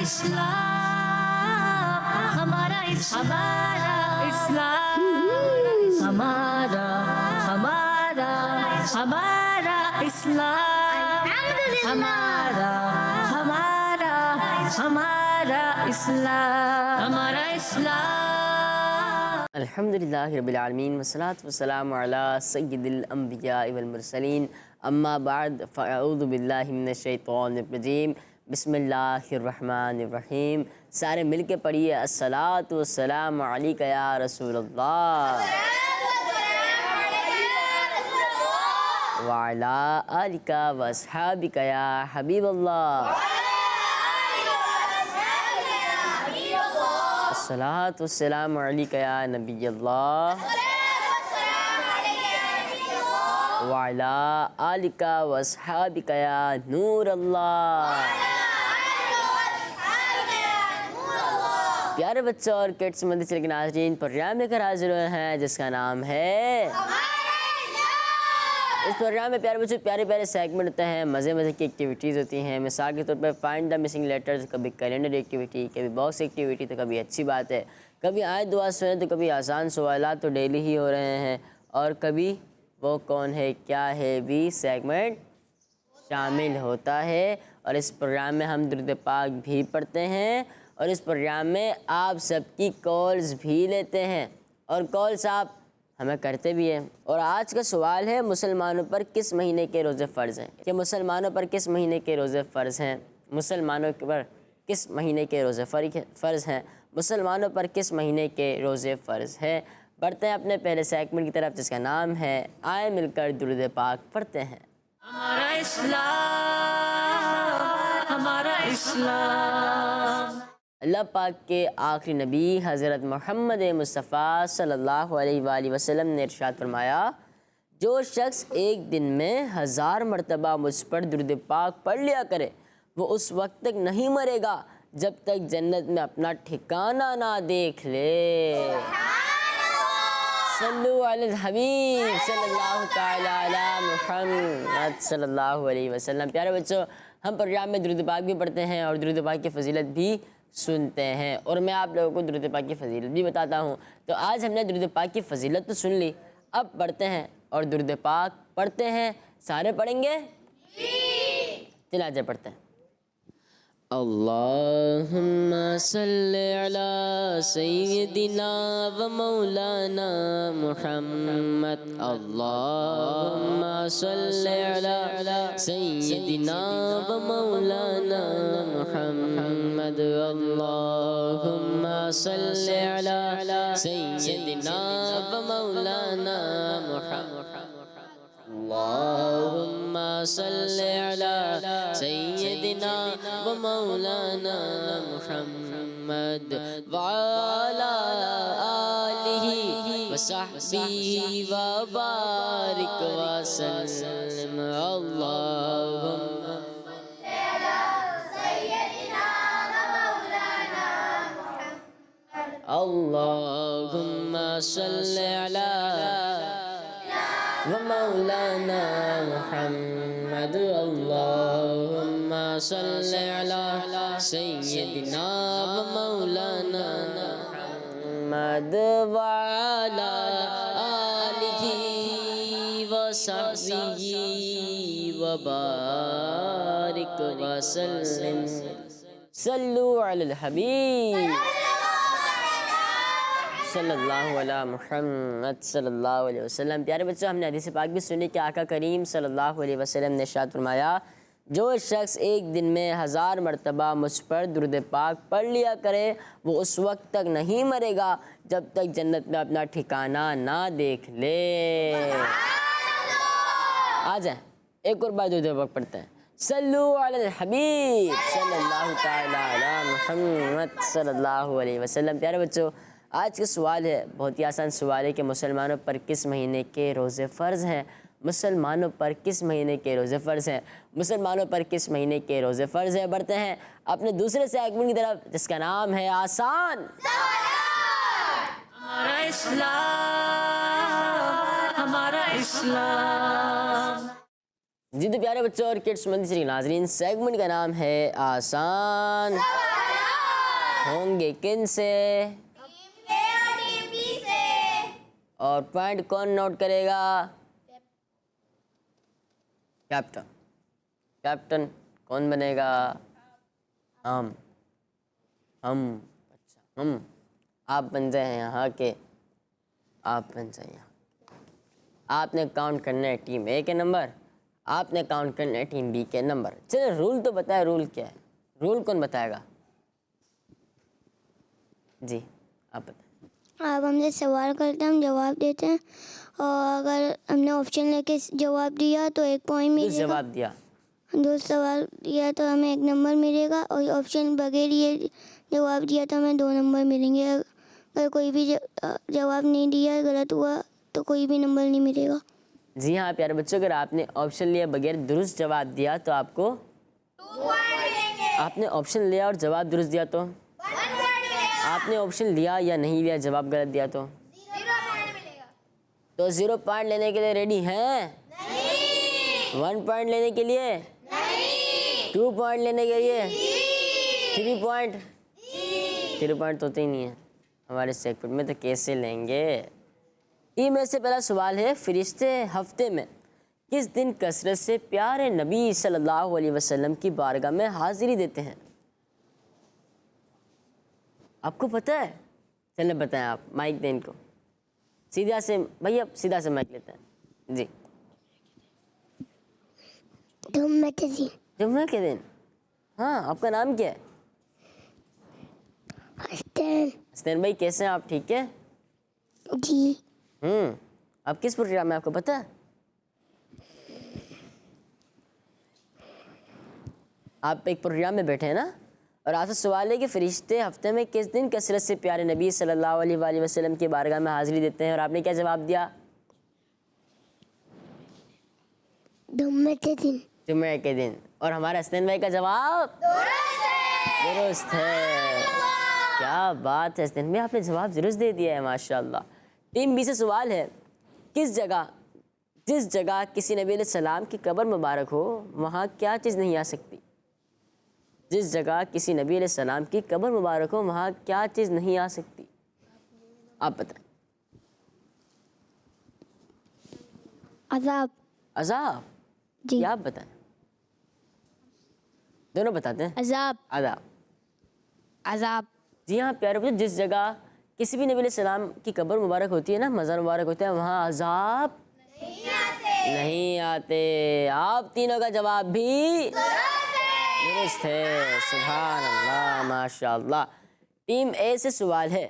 اسلام ہمارا اسلام ہمارا اسلام ہمارا اسلام. الحمدللہ رب العالمین والصلاة والسلام علی سید الانبیاء والمرسلین اما بعد فاعوذ باللہ من الشیطان الرجیم بسم اللہ الرحمن الرحیم. سارے مل کے پڑھیے الصلاۃ والسلام علیک یا رسول اللہ وعلی آلک واصحابک یا حبیب اللہ. الصلاۃ والسلام علیک یا نبی اللہ وعلی آلک واصحابک یا نور اللہ. پیارے بچوں اور کڈس مدرسے کے ناظرین، پروگرام لے کر حاضر ہوئے ہیں جس کا نام ہے اس پروگرام میں پیارے بچوں پیارے پیارے سیگمنٹ ہوتے ہیں، مزے کی ایکٹیویٹیز ہوتی ہیں. مثال کے طور پر فائنڈ دا مسنگ لیٹرز، کبھی کیلنڈر ایکٹیویٹی، کبھی باکس ایکٹیویٹی، تو کبھی اچھی بات ہے، کبھی آیت دعا سنیں، تو کبھی آسان سوالات تو ڈیلی ہی ہو رہے ہیں، اور کبھی وہ کون ہے کیا ہے بھی سیگمنٹ شامل ہوتا ہے. اور اس پروگرام میں ہم درود پاک بھی پڑھتے ہیں، اور اس پروگرام میں آپ سب کی کالز بھی لیتے ہیں، اور کالز آپ ہمیں کرتے بھی ہیں. اور آج کا سوال ہے مسلمانوں پر کس مہینے کے روزے فرض ہیں؟ کہ مسلمانوں پر کس مہینے کے روزے فرض ہیں؟ مسلمانوں پر کس مہینے کے روزے فرض ہیں؟ مسلمانوں پر کس مہینے کے روزے فرض ہیں؟ بڑھتے ہیں اپنے پہلے سیگمنٹ کی طرف جس کا نام ہے آئے مل کر درود پاک پڑھتے ہیں. ہمارا اسلام اللہ پاک کے آخری نبی حضرت محمد مصطفیٰ صلی اللہ علیہ وآلہ وسلم نے ارشاد فرمایا، جو شخص ایک دن میں 1000 مرتبہ مجھ پر درود پاک پڑھ لیا کرے وہ اس وقت تک نہیں مرے گا جب تک جنت میں اپنا ٹھکانہ نہ دیکھ لے. صلو علی الحبیب صلی اللہ تعالی علی محمد صلی اللہ علیہ وسلم. پیارے بچوں، ہم پروگرام میں درود پاک بھی پڑھتے ہیں اور درود پاک کی فضیلت بھی سنتے ہیں، اور میں آپ لوگوں کو درود پاک کی فضیلت بھی بتاتا ہوں. تو آج ہم نے درود پاک کی فضیلت تو سن لی، اب پڑھتے ہیں اور درود پاک پڑھتے ہیں. سارے پڑھیں گے؟ چلیں آج پڑھتے ہیں. اللہم صلی علی سیدنا و مولانا محمد. اللہم صلی علی سیدنا و مولانا محمد. اللہم صلی علی سیدنا و مولانا محمد. اللہم صلی علی سیدنا و مولانا محمد وعلی آلہ وصحبہ وبارک وسلم. اللہم اللہم صلی علی ومولانا محمد. اللہم صلی علی سیدنا ومولانا محمد وعلی آلہ وصحبہ وبارک وسلم. صلو علی الحبیب صلی اللہ علی محمد صلی اللہ علیہ وسلم. پیارے بچوں، ہم نے حدیث پاک بھی سنی کہ آقا کریم صلی اللہ علیہ وسلم نے ارشاد فرمایا، جو شخص ایک دن میں 1000 مرتبہ مجھ پر درود پاک پڑھ لیا کرے وہ اس وقت تک نہیں مرے گا جب تک جنت میں اپنا ٹھکانہ نہ دیکھ لے. آ جائیں ایک اور بار درود پاک پڑھتے ہیں. صلو علی الحبیب صلی اللہ تعالی علی محمد صلی اللہ علیہ وسلم. پیارے بچوں، آج کا سوال ہے بہت ہی آسان سوال ہے کہ مسلمانوں پر کس مہینے کے روزے فرض ہیں؟ مسلمانوں پر کس مہینے کے روزے فرض ہیں؟ مسلمانوں پر کس مہینے کے روزے فرض ہیں؟ بڑھتے ہیں اپنے دوسرے سیگمنٹ کی طرف جس کا نام ہے آسان ہمارا اسلام. جی تو پیارے بچوں اور کڈس مدرسے کے ناظرین، سیگمنٹ کا نام ہے آسان ہوں گے کن سے؟ اور پوائنٹ کون نوٹ کرے گا؟ کیپٹن. کیپٹن کون بنے گا؟ ہم. اچھا ہم. آپ بن جائیں یہاں کے. آپ بن جائیں یہاں. آپ نے کاؤنٹ کرنا ہے ٹیم اے کے نمبر, آپ نے کاؤنٹ کرنا ہے ٹیم بی کے نمبر. چلے رول تو بتائے, رول کیا ہے؟ رول کون بتائے گا؟ جی آپ بتائیں. آپ ہم سے سوال کرتے ہیں, ہم جواب دیتے ہیں, اور اگر ہم نے آپشن لے کے جواب دیا تو 1 پوائنٹ کس ملے گا. جواب دیا؟ درست سوال دیا تو ہمیں 1 نمبر ملے گا, اور آپشن بغیر یہ جواب دیا تو ہمیں 2 نمبر ملیں گے. اگر کوئی بھی جواب نہیں دیا, غلط ہوا, تو کوئی بھی نمبر نہیں ملے گا. جی ہاں پیارے بچوں, اگر آپ نے آپشن لیا بغیر درست جواب دیا تو آپ کو 2 پوائنٹ ملیں گے. آپ نے آپشن لیا اور جواب درست دیا تو 1 پوائنٹ ملے گا. آپ نے آپشن لیا یا نہیں لیا, جواب غلط دیا تو 0 پوائنٹ ملے گا. تو 0 پوائنٹ لینے کے لیے ریڈی ہیں؟ نہیں. 1 پوائنٹ لینے کے لیے؟ نہیں. 2 پوائنٹ لینے کے لیے؟ جی. 3 پوائنٹ؟ جی. 3 پوائنٹ تو ہوتے ہی نہیں ہیں ہمارے سیگمنٹ میں, تو کیسے لیں گے؟ ٹیم میں سے پہلا سوال ہے, فرشتے ہفتے میں کس دن کثرت سے پیارے نبی صلی اللہ علیہ وسلم کی بارگاہ میں حاضری دیتے ہیں؟ آپ کو پتہ ہے؟ چلیں بتائیں آپ, مائک دیں ان کو. سیدھا سے بھیا, سیدھا سے مائک لیتے ہیں. جی. جمعہ کے دن. ہاں, آپ کا نام کیا ہے؟ حسین بھائی, کیسے ہیں آپ؟ ٹھیک ہے جی. آپ کس پروگرام میں, آپ کو پتہ ہے؟ آپ ایک پروگرام میں بیٹھے ہیں نا, اور آپ سے سوال ہے کہ فرشتے ہفتے میں کس دن کثرت سے پیارے نبی صلی اللہ علیہ وآلہ وسلم کی بارگاہ میں حاضری دیتے ہیں, اور آپ نے کیا جواب دیا؟ جمعہ کے دن. اور ہمارے حسین بھائی کا جواب درست ہے. کیا بات ہے حسین بھائی, آپ نے جواب درست دے دیا ہے, ماشاءاللہ. ٹیم بی سے سوال ہے, جس جگہ کسی نبی علیہ السلام کی قبر مبارک ہو وہاں کیا چیز نہیں آ سکتی؟ جس جگہ کسی نبی علیہ السلام کی قبر مبارک ہو وہاں کیا چیز نہیں آ سکتی؟ آپ بتائیں. عذاب. عذاب؟ جی. کیا آپ بتائیں؟ دونوں بتاتے ہیں. عذاب. عذاب. عذاب. جی ہاں پیارے بچوں, جس جگہ کسی بھی نبی علیہ السلام کی قبر مبارک ہوتی ہے نا, مزار مبارک ہوتا ہے, وہاں عذاب نہیں آتے. آپ تینوں کا جواب بھی درست ہے. سبحان اللہ, ماشاء اللہ. ٹیم اے سے سوال ہے,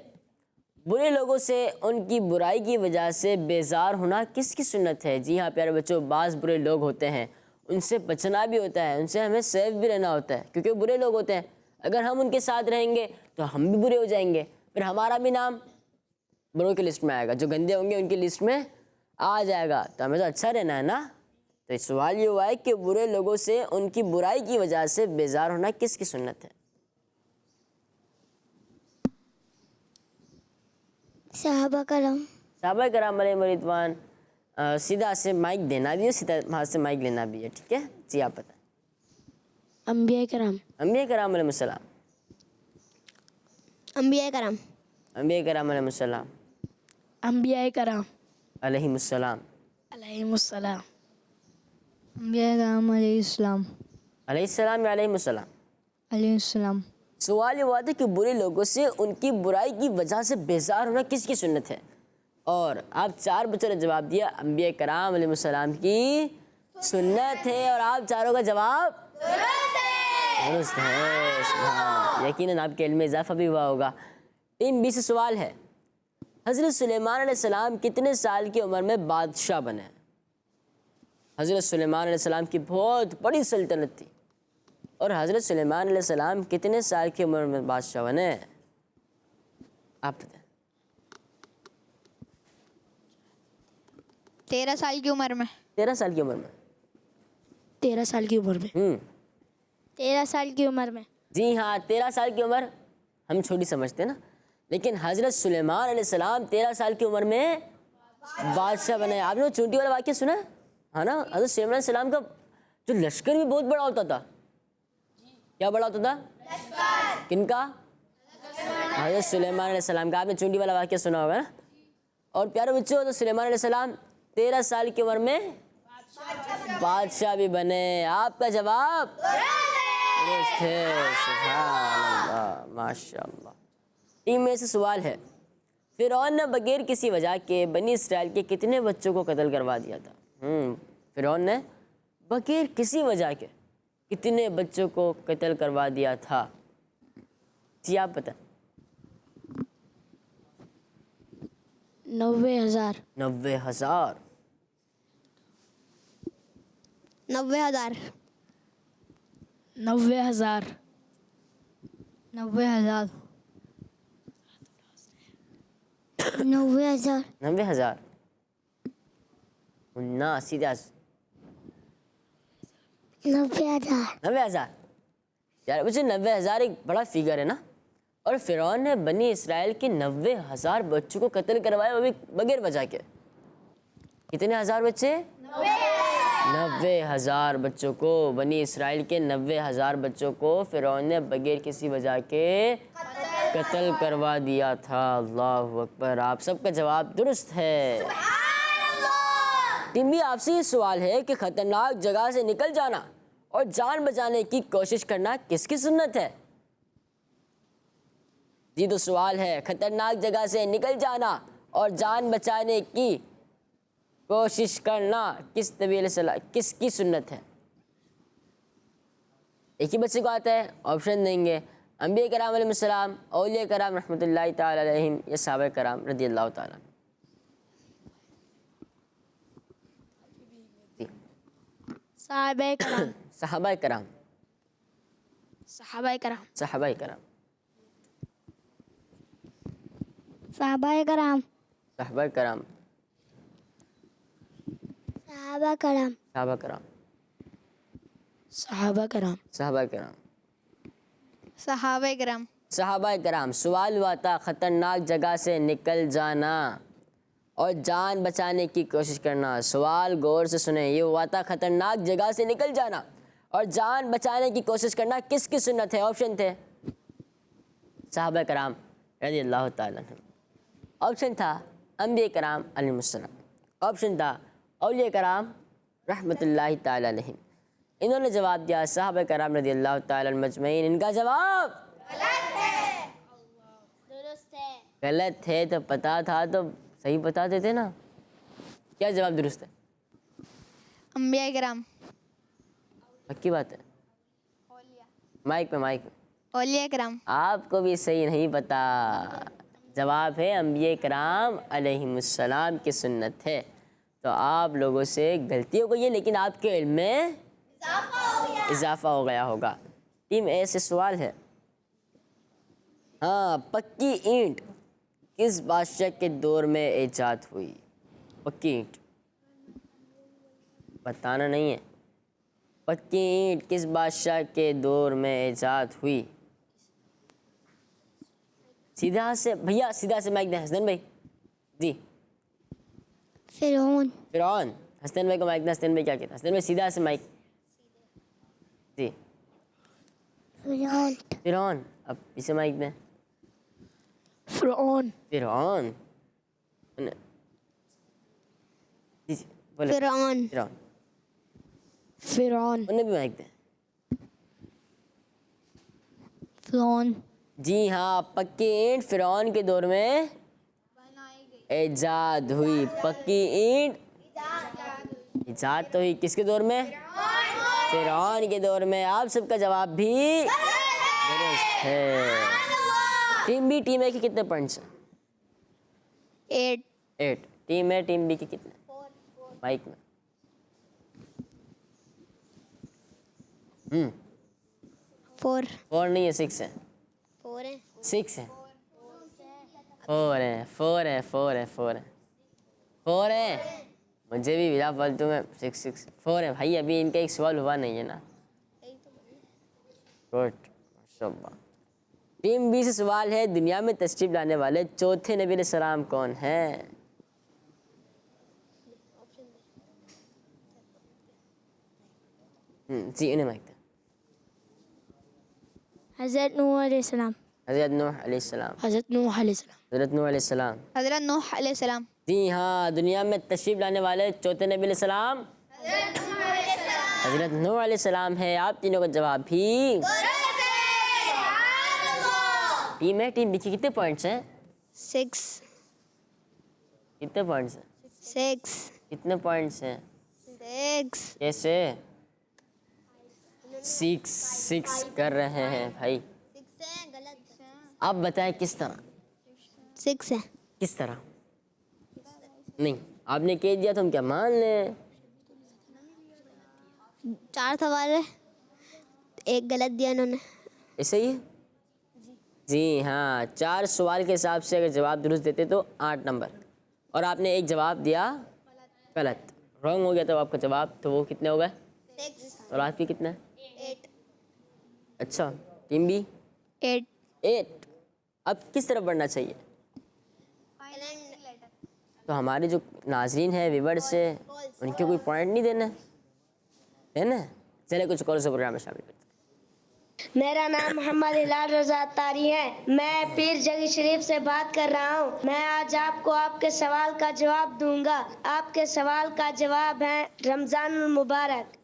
برے لوگوں سے ان کی برائی کی وجہ سے بیزار ہونا کس کی سنت ہے؟ جی ہاں پیارے بچوں, بعض برے لوگ ہوتے ہیں, ان سے بچنا بھی ہوتا ہے, ان سے ہمیں سیف بھی رہنا ہوتا ہے, کیونکہ وہ برے لوگ ہوتے ہیں. اگر ہم ان کے ساتھ رہیں گے تو ہم بھی برے ہو جائیں گے, پھر ہمارا بھی نام بروں کی لسٹ میں آئے گا, جو گندے ہوں گے ان کی لسٹ میں آ جائے گا. تو ہمیں تو اچھا رہنا ہے نا. تو سوال یہ ہوا ہے کہ برے لوگوں سے ان کی برائی کی وجہ سے بیزار ہونا کس کی سنت ہے؟ صحابہ کرام. صحابہ کرام علیہم رضوان. سیدھا سے مائک دینا بھی ہے, سیدھا ہاتھ سے مائک لینا بھی ہے, ٹھیک ہے جی. آپ بتائیں. انبیاء کرام. انبیاء کرام علیہ السلام. انبیاء کرام. انبیاء کرام علیہ السلام. انبیاء کرام. علیہم السلام. علیہم السلام. انبیاء کرام علیہ السلام. علیہ السلام یا علیہم السلام؟ علیہ السلام. سوال یہ ہوا تھا کہ برے لوگوں سے ان کی برائی کی وجہ سے بیزار ہونا کس کی سنت ہے, اور آپ 4 بچوں نے جواب دیا انبیاء کرام علیہ السلام کی سنت ہے, اور آپ چاروں کا جواب درست ہے. سبحان اللہ, یقیناً آپ کے علم میں اضافہ بھی ہوا ہوگا. ٹیم بی سے سوال ہے, حضرت سلیمان علیہ السلام کتنے سال کی عمر میں بادشاہ بنے؟ حضرت سلیمان علیہ السلام کی بہت بڑی سلطنت تھی, اور حضرت سلیمان علیہ السلام کتنے سال کی عمر میں بادشاہ بنے؟ آپ بتائیں. 13 سال کی عمر میں. 13 سال کی عمر میں. 13 سال کی عمر میں. 13 سال کی عمر میں. جی ہاں, 13 سال کی عمر ہم چھوٹی سمجھتے ہیں نا, لیکن حضرت سلیمان علیہ السلام 13 سال کی عمر میں بادشاہ بنے. آپ نے وہ چونٹی والا واقعہ سنا ہے, ہاں نا؟ حضرت سلیمان علیہ السلام کا جو لشکر بھی بہت بڑا ہوتا تھا. کیا بڑا ہوتا تھا؟ کن کا؟ حضرت سلیمان علیہ السلام کا آپ نے چونٹی والا واقعہ سنا ہوگا نا. اور پیارے بچوں تو سلیمان علیہ السلام 13 سال کی عمر میں بادشاہ بھی بنے. آپ کا جواب درست ہے. سبحان اللہ ماشاء اللہ. ٹیم میں سے سوال ہے فرعون نے بغیر کسی وجہ کے بنی اسرائیل کے کتنے بچوں کو قتل کروا دیا تھا؟ فرعون نے بغیر کسی وجہ کے کتنے بچوں کو قتل کروا دیا تھا؟ جی آپ بتائیں. 90,000. 90,000. 90,000. 90,000. 90,000. 90,000. 90,000. نہ سیدھا 90,000. 90,000. یار مجھے 90,000 ایک بڑا فگر ہے نا. اور فرعون نے بنی اسرائیل کے 90,000 بچوں کو قتل کروایا وہ بھی بغیر وجہ کے. کتنے ہزار بچے؟ 90,000 بچوں کو. بنی اسرائیل کے 90,000 بچوں کو فرعون نے بغیر کسی وجہ کے قتل کروا دیا تھا. اللہ اکبر. آپ سب کا جواب درست ہے. ٹیم بھی آپ سے یہ سوال ہے کہ خطرناک جگہ سے نکل جانا اور جان بچانے کی کوشش کرنا کس کی سنت ہے؟ جی تو سوال ہے خطرناک جگہ سے نکل جانا اور جان بچانے کی کوشش کرنا کس نبی علیہ السلام کس کی سنت ہے؟ ایک ہی بچے کو آتا ہے. آپشن دیں گے انبیاء کرام علیہ السلام, اولیاء کرام رحمۃ اللہ تعالی علیہم, یا صحابہ کرام رضی اللہ تعالیٰ. صحابہ کرام. صحابہ کرام. صحابہ کرام. صحابہ کرام. صحابہ کرام. صحابہ کرام. صحابہ کرام. صحابہ کرام. صحابہ کرام. صحابہ کرام. صحابہ کرام. صحابہ کرام. سوال ہوا تھا خطرناک جگہ سے نکل جانا اور جان بچانے کی کوشش کرنا. سوال غور سے سنیں. یہ ہوا تھا خطرناک جگہ سے نکل جانا اور جان بچانے کی کوشش کرنا کس کی سنت ہے؟ آپشن تھے صحابہ کرام رضی اللہ تعالیٰ عنہ. آپشن تھا انبیاء کرام علیہ السلام. آپشن تھا اولیاء کرام رحمۃ اللہ تعالیٰ علیہم. انہوں نے جواب دیا صحابہ کرام رضی اللہ تعالیٰ عنہ مجمعین. ان کا جواب غلط ہے. تو پتا تھا تو صحیح بتا دیتے نا. کیا جواب درست ہے؟ انبیاء کرام. پکی بات ہے. مائک پہ مائک پہ. اولیاء کرام. آپ کو بھی صحیح نہیں پتا. جواب ہے انبیاء کرام علیہم السلام کی سنت ہے. تو آپ لوگوں سے غلطی ہو گئی ہے لیکن آپ کے علم میں اضافہ ہو گیا ہوگا. ٹیم اے سے سوال ہے ہاں پکی اینٹ کس بادشاہ کے دور میں ایجاد ہوئی؟ پکی اینٹ بتانا نہیں ہے. پکی اینٹ کس بادشاہ کے دور میں ایجاد ہوئی؟ سیدھا سے بھیا سیدھا سے مائک دیں. حسن بھائی. جی فرعون. فرعون. حسن بھائی کو مائک دیں. حسن بھائی کیا کہتے ہیں؟ حسن بھائی سیدھا سے مائک. جی فرعون. فرعون. اب اسے مائک دیں. فرعون. فرعون. جی جی بولے. فرعون. فرعون. فرعون. انہیں بھی مائک دیں. فرعون. جی ہاں پکی اینٹ فرعون کے دور میں ایجاد ہوئی. پکی اینٹ ایجاد تو ہوئی کس کے دور میں؟ فرعون کے دور میں. آپ سب کا جواب بھی درست ہے. ٹیم بی ٹیم اے کے کتنے پوائنٹس ہیں؟ 8. ٹیم اے ٹیم بی کے کتنے؟ مائک میں. 4. 4 نہیں ہے 6 ہے. 4 ہے. 6 ہے. 4 ہے. 4 ہے. 4 ہے. 4 ہے. 4 ہے. مجھے بھی بلا فالتو میں 6 4 ہے بھائی. ابھی ان کا ایک سوال ہوا نہیں ہے نا. گڈ ماشاء اللہ. ٹیم بی سے سوال ہے دنیا میں تشریف لانے والے چوتھے نبی علیہ السلام کون ہیں؟ جی انہیں مائک دیں. حضرت نوح علیہ السلام. حضرت نوح علیہ السلام. حضرت نوح علیہ السلام. حضرت نوح علیہ السلام. حضرت نوح علیہ السلام. جی ہاں, دنیا میں تشریف لانے والے چوتھے نبی علیہ السلام حضرت نوح علیہ السلام ہے. آپ تینوں کا جواب بھی ٹیم ہے. ٹیم بی کے کتنے پوائنٹس ہیں؟ 6. کتنے پوائنٹس ہیں؟ 6. کتنے پوائنٹس ہیں؟ 6. کیسے 6 کر رہے ہیں بھائی؟ آپ بتائیں کس طرح؟ 6 ہے. کس طرح؟ نہیں, آپ نے کہہ دیا تو ہم کیا مان لیں؟ 4 سوال ہے, ایک غلط دیا انہوں نے. ایسے ہی؟ جی ہاں, 4 سوال کے حساب سے اگر جواب درست دیتے تو 8 نمبر, اور آپ نے ایک جواب دیا غلط, رانگ ہو گیا تو آپ کا جواب, تو وہ کتنے ہو گئے؟ 6. اور آپ کی کتنا ہے؟ 8. اچھا, ٹیم بی 8. 8. اب کس طرف بڑھنا چاہیے؟ تو ہمارے جو ناظرین ہیں, ویورز ہیں, ان کے کوئی پوائنٹ نہیں دینا ہے نا. چلے کچھ کالوں سے پروگرام میں شامل کرتے ہیں. میرا نام محمد ہلال رضا اتاری ہے. میں پیر جگی شریف سے بات کر رہا ہوں. میں آج آپ کو آپ کے سوال کا جواب دوں گا. آپ کے سوال کا جواب ہے رمضان المبارک.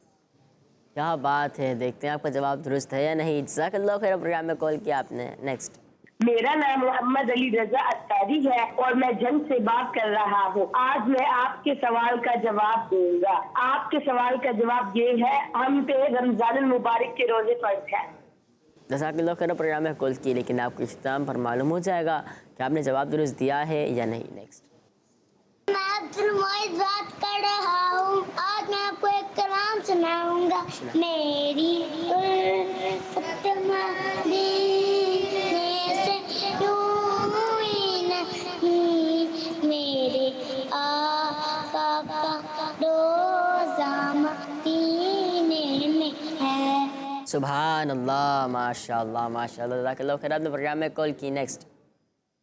کیا بات ہے, دیکھتے ہیں آپ کا جواب درست ہے یا نہیں. جزاک اللہ خیر, پروگرام میں کال کیا آپ نے. نیکسٹ. میرا نام محمد علی رضا اتاری ہے اور میں جنگ سے بات کر رہا ہوں. آج میں آپ کے سوال کا جواب دوں گا. آپ کے سوال کا جواب یہ ہے, ہم پہ رمضان المبارک کے روزے فرض ہیں. جزاک اللہ خیر, پروگرام میں کال کی, لیکن آپ کو اختتام پر معلوم ہو جائے گا کہ آپ نے جواب درست دیا ہے یا نہیں. نیکسٹ. میں عبد المعید بات کر رہا ہوں. آج میں آپ کو ایک کلام سناؤں گا. میری الفت مدینے سے روئی نہیں, میرے آقا کا روزہ مدینے میں ہے. سبحان اللہ, ماشاء اللہ ماشاء اللہ, جزاک اللہ خیر. آپ نے پروگرام میں کال کی. نیکسٹ.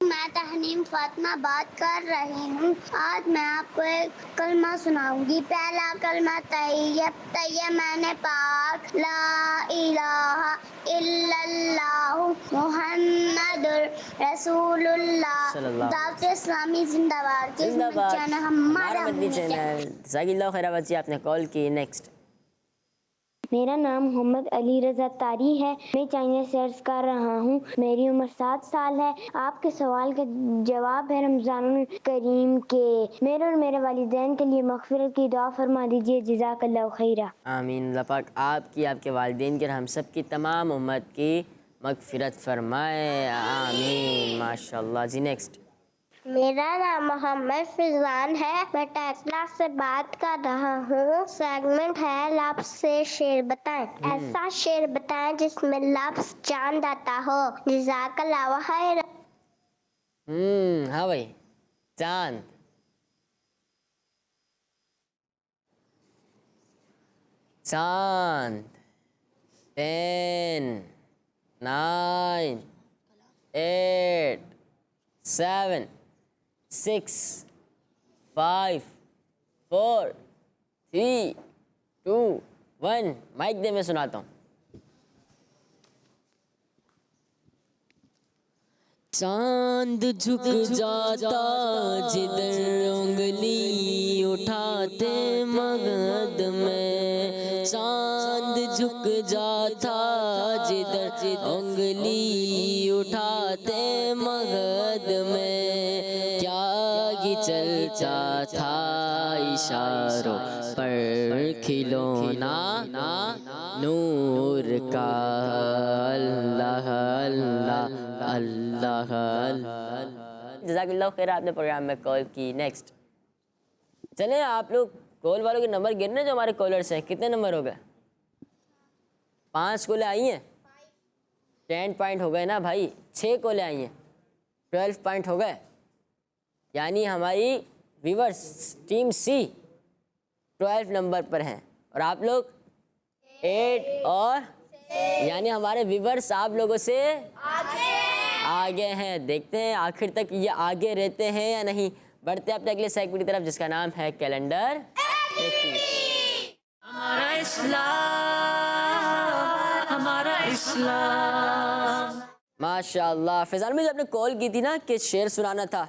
میں تحنیم فاطمہ بات کر رہی ہوں. آج میں آپ کو ایک کلمہ سناؤں گی. پہلا کلمہ طیب. طیب معنی پاک. لا الہ الا اللہ محمد رسول اللہ. دعوت اسلامی زندہ باد. زندہ باد. ہمارا مدنی چینل. جزاک اللہ خیر بچی, آپ نے کال کی. نیکسٹ. میرا نام محمد علی رضا اتاری ہے. میں چائنا سے عرض کر رہا ہوں. میری عمر 7 سال ہے. آپ کے سوال کا جواب ہے رمضان الکریم کے. میرے اور میرے والدین کے لیے مغفرت کی دعا فرما دیجیے. جزاک اللہ خیرہ. آمین. اللہ پاک آپ کی, آپ کے والدین کی اور ہم سب کی تمام امت کی مغفرت فرمائے. آمین. ماشاء اللہ. جی نیکسٹ. میرا نام محمد فضان ہے. میں ٹیسلا سے بات کر رہا ہوں. سیگمنٹ ہے لفظ سے شعر بتائیں. ایسا شعر بتائیں جس میں لفظ چاند آتا ہو. جزاک اللہ خیر. ہاں بھائی, چاند. چاند. 10 9 8 7 6 5 4 3 2 1. مائک دے, میں سناتا ہوں. چاند جھک جاتا جدھر انگلی اٹھاتے مغد میں. چاند جھک جاتا جدھر انگلی اٹھاتے مغد میں. کیا ہی چلتا تھا اشاروں پر کھلونا نور کا. اللہ اللہ اللہ اللہ. جزاک اللہ خیر, آپ نے پروگرام میں کال کی. نیکسٹ. چلیں آپ لوگ کال والوں کے نمبر گرنے جو ہمارے کالرس ہیں. کتنے نمبر ہو گئے؟ 5 کالیں آئی ہیں. 10 پوائنٹ ہو گئے نا بھائی. 6 کالیں آئی ہیں. 12 پوائنٹ ہو گئے. یعنی ہماری ویورس ٹیم سی 12 نمبر پر ہیں اور آپ لوگ 8 اور یعنی ہمارے ویورس آپ لوگوں سے آگے ہیں. دیکھتے ہیں آخر تک یہ آگے رہتے ہیں یا نہیں. بڑھتے ہیں اپنے اگلے سیگمنٹ کی طرف جس کا نام ہے کیلنڈر. ہمارا اسلام ہمارا اسلام. ماشاء اللہ فیضان بھائی، آپ نے کال کی تھی نا کہ شعر سنانا تھا،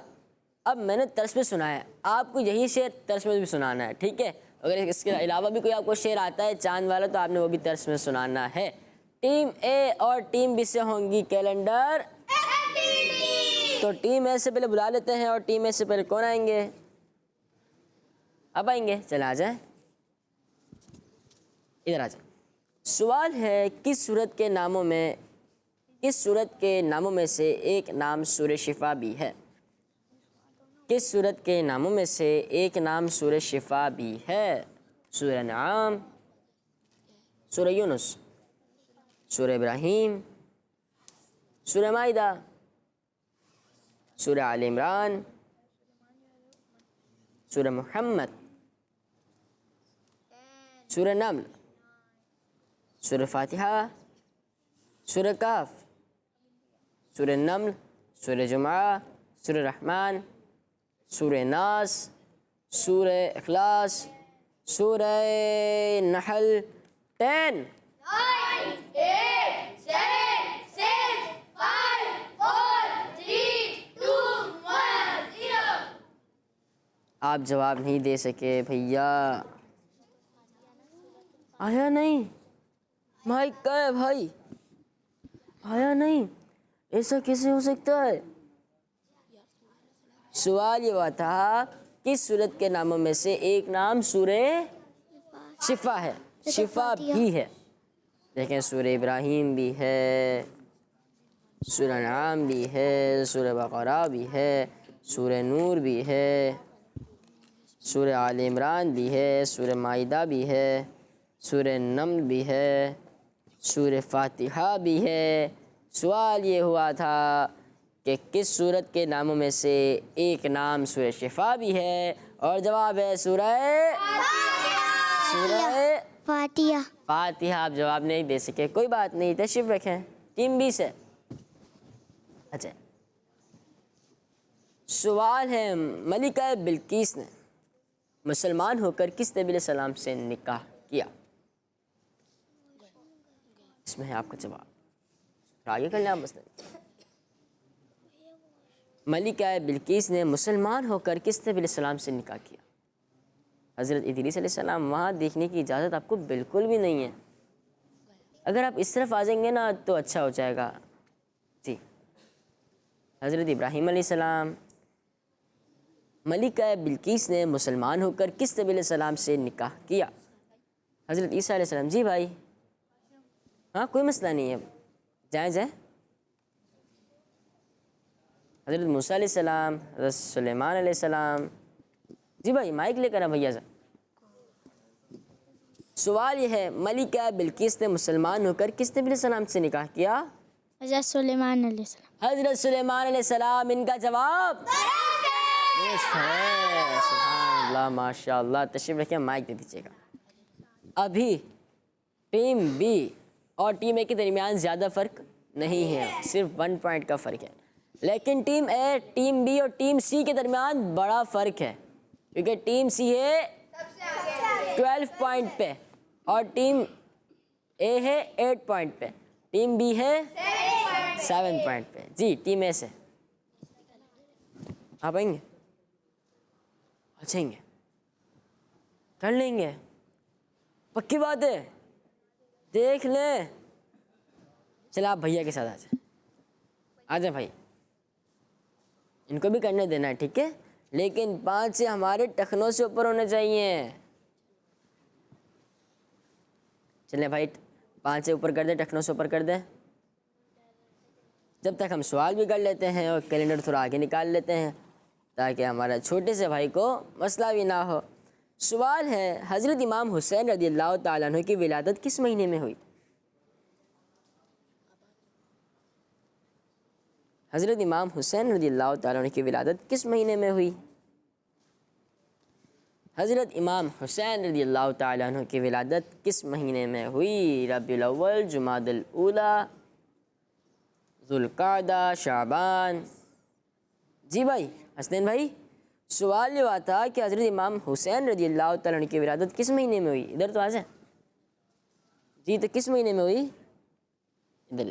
اب میں نے طرز میں سنا ہے، آپ کو یہی شعر طرز میں بھی سنانا ہے، ٹھیک ہے؟ اگر اس کے علاوہ بھی کوئی آپ کو شعر آتا ہے چاند والا تو آپ نے وہ بھی طرز میں سنانا ہے۔ ٹیم اے اور ٹیم بی سے ہوں گی کیلنڈر، تو ٹیم اے سے پہلے بلا لیتے ہیں، اور ٹیم اے سے پہلے کون آئیں گے؟ اب آئیں گے، چلے آ جائیں، ادھر آ جائیں۔ سوال ہے کس سورت کے ناموں میں سے ایک نام سورہ شفا بھی ہے؟ کس سورت کے ناموں میں سے ایک نام سورہ شفا بھی ہے؟ سورہ انعام، سورہ یونس، سورہ ابراہیم، سورہ مائدہ، سورہ آل عمران، سورہ محمد، سورہ نمل، سورہ فاتحہ، سورہ کاف، سورہ نمل، سورہ جمعہ، سورہ رحمان، سورہ ناس، سورہ اخلاص، سورہ نحل۔ 10 آپ جواب نہیں دے سکے بھیا، آیا نہیں؟ مائک کا ہے بھائی، آیا نہیں؟ ایسا کیسے ہو سکتا ہے؟ سوال یہ ہوا تھا کس سورت کے ناموں میں سے ایک نام سورہ شفا ہے، شفا بھی ہے۔ دیکھیں سورہ ابراہیم بھی ہے، سورہ انعام بھی ہے، سورہ بقرہ بھی ہے، سورہ نور بھی ہے، سورہ آل عمران بھی ہے، سورہ مائدہ بھی ہے، سورہ نمل بھی ہے، سورہ فاتحہ بھی ہے۔ سوال یہ ہوا تھا کہ کس سورت کے ناموں میں سے ایک نام سورہ شفا بھی ہے، اور جواب ہے سورہ فاتحہ۔ فاتحہ۔ آپ جواب نہیں دے سکے، کوئی بات نہیں، تشریف رکھیں ٹیم بی سے۔ اچھا، سوال ہے ملکہ بلقیس نے مسلمان ہو کر کس نبی علیہ السلام سے نکاح کیا؟ اس میں ہے آپ کا جواب، آگے کر لیں آپ مسئلہ۔ ملکہ بلقیس نے مسلمان ہو کر کس نبی علیہ السلام سے نکاح کیا؟ حضرت ادریس علیہ السلام۔ وہاں دیکھنے کی اجازت آپ کو بالکل بھی نہیں ہے، اگر آپ اس طرف آ جائیں گے نا تو اچھا ہو جائے گا۔ جی، حضرت ابراہیم علیہ السلام۔ ملکہ بلقیس نے مسلمان ہو کر کس نبی علیہ السلام سے نکاح کیا؟ حضرت عیسیٰ علیہ السلام۔ جی بھائی، ہاں کوئی مسئلہ نہیں ہے، جائز ہے۔ حضرت موسیٰ علیہ السلام، حضرت سلیمان علیہ السلام۔ جی بھائی مائک لے کر آ بھیا۔ سوال یہ ہے ملکہ بلقیس نے مسلمان ہو کر کس نبی علیہ السلام سے نکاح کیا؟ حضرت سلیمان علیہ السلام۔ حضرت سلیمان علیہ السلام۔ ان کا جواب سبحان اللہ، ماشاء اللہ۔ تشریف رکھیں، مائک دے دیجیے گا۔ ابھی ٹیم بی اور ٹیم اے کے درمیان زیادہ فرق نہیں ہے، صرف 1 پوائنٹ کا فرق ہے، لیکن ٹیم اے، ٹیم بی اور ٹیم سی کے درمیان بڑا فرق ہے، کیونکہ ٹیم سی ہے 12 پوائنٹ پہ اور ٹیم اے ہے 8 پوائنٹ پہ، ٹیم بی ہے 7 پوائنٹ پہ۔ جی ٹیم اے سے آپ آئیں گے، اچھیں گے، کر لیں گے، پکی بات ہے، دیکھ لیں۔ چلو آپ بھیا کے ساتھ آ جائیں، آ جائیں بھائی، ان کو بھی کرنے دینا ہے، ٹھیک ہے، لیکن 5 سے ہمارے ٹخنوں سے اوپر ہونے چاہیے۔ چلیں بھائی 5 سے اوپر کر دیں، ٹخنوں سے اوپر کر دیں، جب تک ہم سوال بھی کر لیتے ہیں اور کیلنڈر تھوڑا آگے نکال لیتے ہیں تاکہ ہمارا چھوٹے سے بھائی کو مسئلہ بھی نہ ہو۔ سوال ہے حضرت امام حسین رضی اللہ تعالیٰ عنہ کی ولادت کس مہینے میں ہوئی؟ حضرت امام حسین رضی اللہ تعالیٰ عنہ کی ولادت کس مہینے میں ہوئی؟ حضرت امام حسین رضی اللہ تعالیٰ عنہ کی ولادت کس مہینے میں ہوئی؟ ربیع الاول، جمادی الاولیٰ، ذوالقعدہ، شعبان؟ جی بھائی حسنین بھائی، سوال یہ ہوا تھا کہ حضرت امام حسین رضی اللہ تعالیٰ عنہ کی ولادت کس مہینے میں ہوئی؟ ادھر تو آ جائیں۔ جی تو کس مہینے میں ہوئی؟ ادھر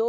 2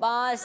5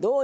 2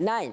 9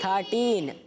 13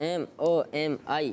MOMI।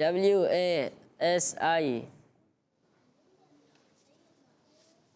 WASI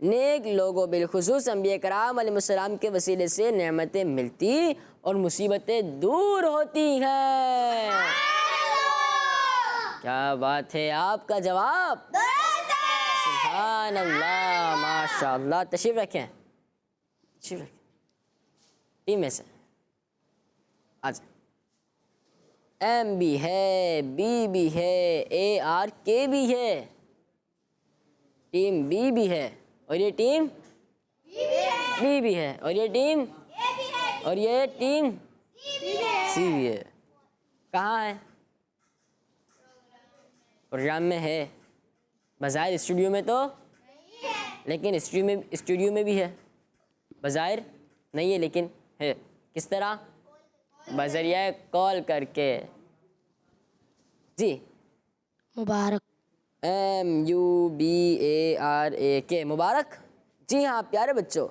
نیک لوگوں بالخصوص انبیاء کرام علیہ السلام کے وسیلے سے نعمتیں ملتی اور مصیبتیں دور ہوتی ہیں۔ کیا بات ہے، آپ کا جواب سبحان اللہ، ماشاء اللہ۔ تشریف رکھیں، تشریف رکھیں، ٹیم میں سے آ جائیں۔ ایم بھی ہے، بی بھی ہے، اے آر کے بھی ہے، ٹیم بی بھی ہے، اور یہ ٹیم بی بھی ہے، اور یہ ٹیم اور یہ ٹیم سی بھی ہے۔ کہاں ہے؟ پروگرام میں ہے، بظاہر اسٹوڈیو میں تو لیکن اسٹوڈیو میں بھی ہے، بظاہر نہیں ہے لیکن ہے۔ کس طرح؟ بذریعہ کال کر کے۔ جی، مبارک، MUBARAK، مبارک۔ جی ہاں پیارے بچوں،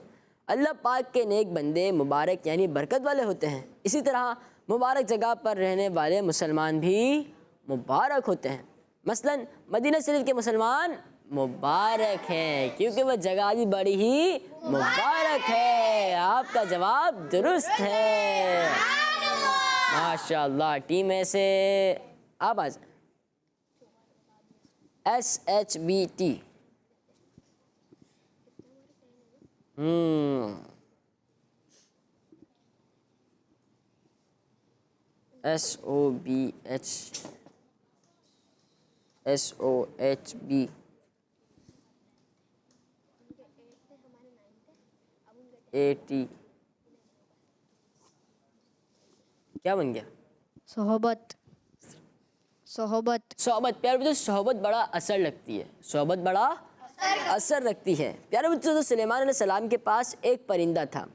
اللہ پاک کے نیک بندے مبارک یعنی برکت والے ہوتے ہیں۔ اسی طرح مبارک جگہ پر رہنے والے مسلمان بھی مبارک ہوتے ہیں۔ مثلا مدینہ شریف کے مسلمان مبارک ہیں کیونکہ وہ جگہ بھی بڑی ہی مبارک ہے۔ آپ کا جواب درست ہے، ماشاء اللہ۔ ٹیم میں سے آپ آ جائیں۔ SHBT، SOHB، AT، کیا بن گیا؟ صحبت، صحبت۔ پیارے بچوں، صحبت بڑا اثر لگتی ہے، صحبت بڑا اثر رکھتی ہے۔ پیارے بچوں، تو سلیمان علیہ السلام کے پاس ایک پرندہ تھا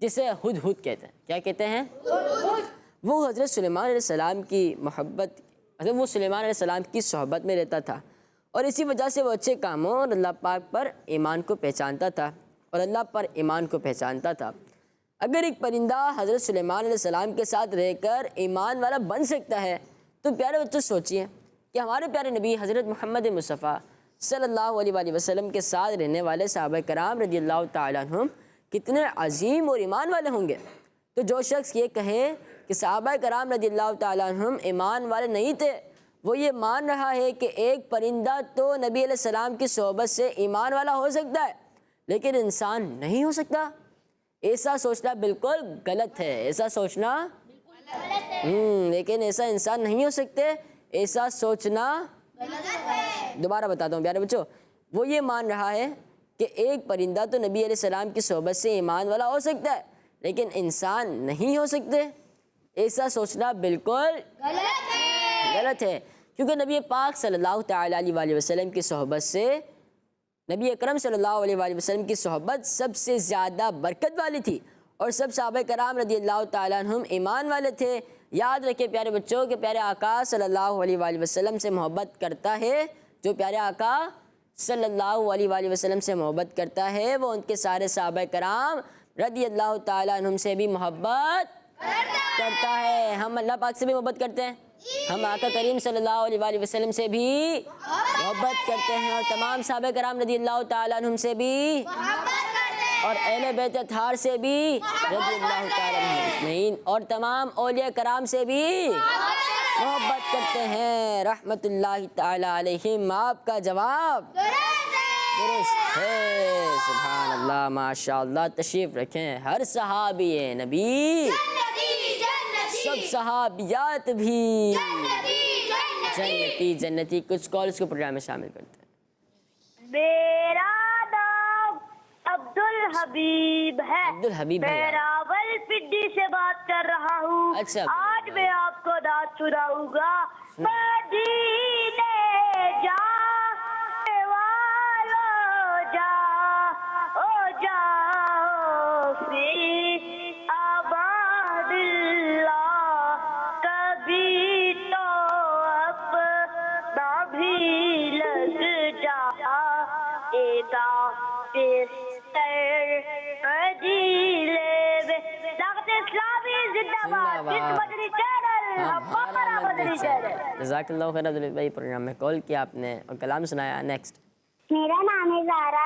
جسے ہدہد کہتے ہیں۔ کیا کہتے ہیں؟ وہ حضرت سلیمان علیہ السلام کی وہ سلیمان علیہ السلام کی صحبت میں رہتا تھا، اور اسی وجہ سے وہ اچھے کاموں اور اللہ پاک پر ایمان کو پہچانتا تھا اگر ایک پرندہ حضرت سلیمان علیہ السلام کے ساتھ رہ کر ایمان والا بن سکتا ہے تو پیارے بچوں سوچئے کہ ہمارے پیارے نبی حضرت محمد مصطفیٰ صلی اللہ علیہ وآلہ وسلم کے ساتھ رہنے والے صحابہ کرام رضی اللہ تعالیٰ عنہم کتنے عظیم اور ایمان والے ہوں گے۔ تو جو شخص یہ کہے کہ صحابہ کرام رضی اللہ تعالیٰ عنہم ایمان والے نہیں تھے، وہ یہ مان رہا ہے کہ ایک پرندہ تو نبی علیہ السلام کی صحبت سے ایمان والا ہو سکتا ہے لیکن انسان نہیں ہو سکتا۔ ایسا سوچنا بالکل غلط ہے، ایسا سوچنا لیکن ایسا انسان نہیں ہو سکتے، ایسا سوچنا دوبارہ بتاتا ہوں پیارے بچوں، وہ یہ مان رہا ہے کہ ایک پرندہ تو نبی علیہ السلام کی صحبت سے ایمان والا ہو سکتا ہے لیکن انسان نہیں ہو سکتے، ایسا سوچنا بالکل غلط ہے، کیونکہ نبی پاک صلی اللہ تعالیٰ علیہ وآلہ وسلم کی صحبت سے، نبی اکرم صلی اللہ علیہ وآلہ وسلم کی صحبت سب سے زیادہ برکت والی تھی اور سب صحابہ کرام رضی اللہ تعالیٰ عنہم ایمان والے تھے۔ یاد رکھیں پیارے بچوں کہ پیارے آقا صلی اللہ علیہ وآلہ وسلم سے محبت کرتا ہے، جو پیارے آقا صلی اللہ علیہ وآلہ وسلم سے محبت کرتا ہے وہ ان کے سارے صحابہ کرام رضی اللہ تعالیٰ عنہم سے بھی محبت کرتا ہے۔ ہم اللہ پاک سے بھی محبت کرتے ہیں، ہم آقا کریم صلی اللہ علیہ وآلہ وسلم سے بھی محبت کرتے ہیں، اور تمام صحابہ کرام رضی اللہ تعالیٰ عنہم سے بھی، اور اہل بیت اطہار سے بھی رضی اللہ تعالیٰ عنہم، اور تمام اولیاء کرام سے بھی محبت کرتے ہیں رحمت اللہ تعالیٰ علیہم۔ آپ کا جواب درست ہے، سبحان اللہ، ماشاء اللہ۔ تشریف رکھیں۔ ہر صحابی نبی، سب صحابیات بھی جنتی۔ کچھ کالز کو پروگرام میں شامل کرتے ہیں۔ میرا نام عبدالحبیب ہے، عبدالحبیب میں راولپنڈی سے بات کر رہا ہوں۔ اچھا، آج میں آپ کو نعت سناؤں گا۔ مدینے جانے والو جاؤ جاؤ فی امان اللہ، کبھی تو اپنا بھی لگ جائے گا جزاک اللہ خیر عبدالحبیب بھائی، پروگرام میں کال کیا آپ نے اور کلام سنایا۔ نیکسٹ۔ میرا نام ہے زہرا،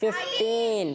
15।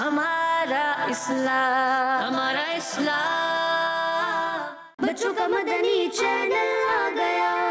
ہمارا اسلام، ہمارا اسلام، بچوں کا مدنی چینل آ گیا۔